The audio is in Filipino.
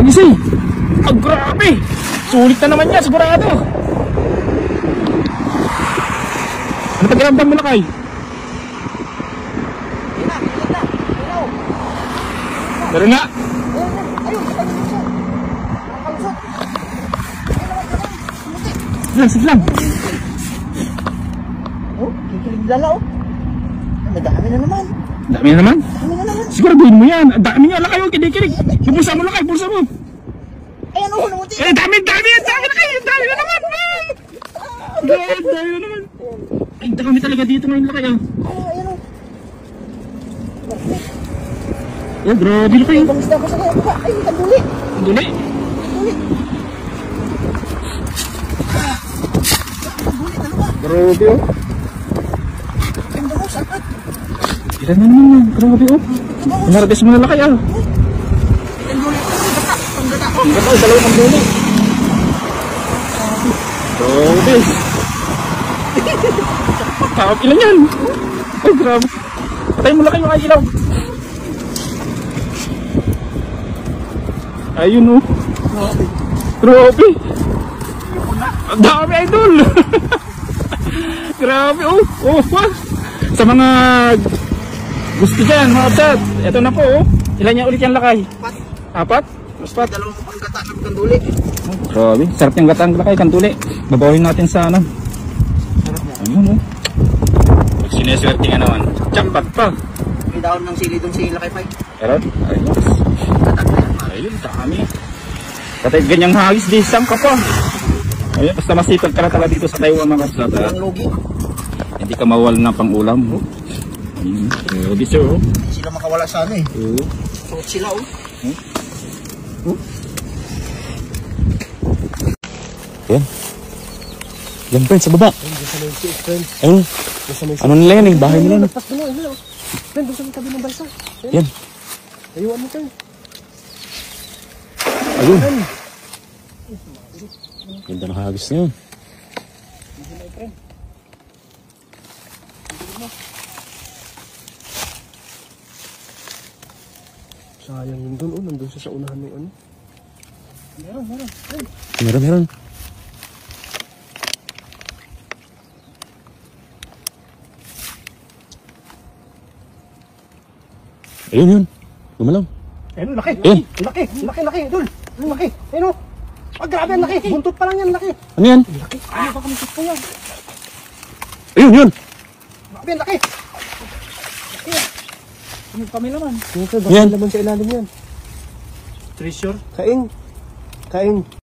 nagising. Oh, grabe. Sulit na naman yan, sigurado. Ano pakiramdam mo, Lakay? Dari nga. Sige lang. Oh, kikilig lala oh. Madami na naman. Dami na naman? Dami na naman. Siguraduhin mo yan. Ang dami nga, Lakay. Kinig-kinig. Bulsa mo, Lakay. Bulsa mo. Ayan oh, namuti. Eh, dami na kayo. Dami na naman. Dami na naman. Ay, dami talaga dito ngayon, Lakay. Ayan oh. Oh, grabe, Lakay. Ibang isda ko sa kaya pa. Ay, kanduli. Duli. Kanduli. Kanduli talaga. Grabe, oh. Ganda mo, sakat. Ilan na naman yan. Grabe, oh. Pinarabis mo na, Lakay, ah. Kanduli. Ang gata. Ang gata, dalawang kanduli. Grabe. Kakap ilan yan. Ay, grabe. Patay mo, Lakay, mga ilaw. Ayun, oh. Grabe. Ang dami, idol. Grabe, oh. Oh, what? Sa mga gusto dyan, mga absat. Ito na po, oh. Ilan niya ulit yan, Lakay? Apat? Apat? Dalawang gata ng kanduli. Oh, grabe. Sarap yung gatang, Lakay, kanduli. Babawin natin sa ano. Ayun, oh. Pag sineswerte nga naman. Jackpot pa. May daon ng sili doon si Lakay Pai. Meron? Ayun. Ayun, dami. Katay ganyang hagis, di sangka pa. Ayun, basta masipag ka na talaga dito sa Taiwan, mga kasata. Ang logi. Hindi ka mawal na pang ulam. Ayun, grabe sir, oh. Hindi sila makawala sa ano eh. Oo. Suot sila oh. Yan. Yan, friend, sa baba. Ayun. Ano nila yan eh? Bahay nila. Friend, doon sa tabi ng balsa. Yan. Ayuan mo tayo. Ayun. Ganda ng hagis na yun. Sayang yun doon oh. Nandun siya sa unahan ng ano. Meron. Ayun yun. Lumalaw. Ayun, laki. Ayun. Laki, Idol. Ang laki. Ayun oh. Ah, grabe ang laki. Buntot pa lang yan, laki. Ano yan? Laki. Ano ba kami gusto yan? Ayun yun. Grabe ang laki. Laki. Ano kami naman? Yan. Laman sa ilalim yan. Treasure? Kaing.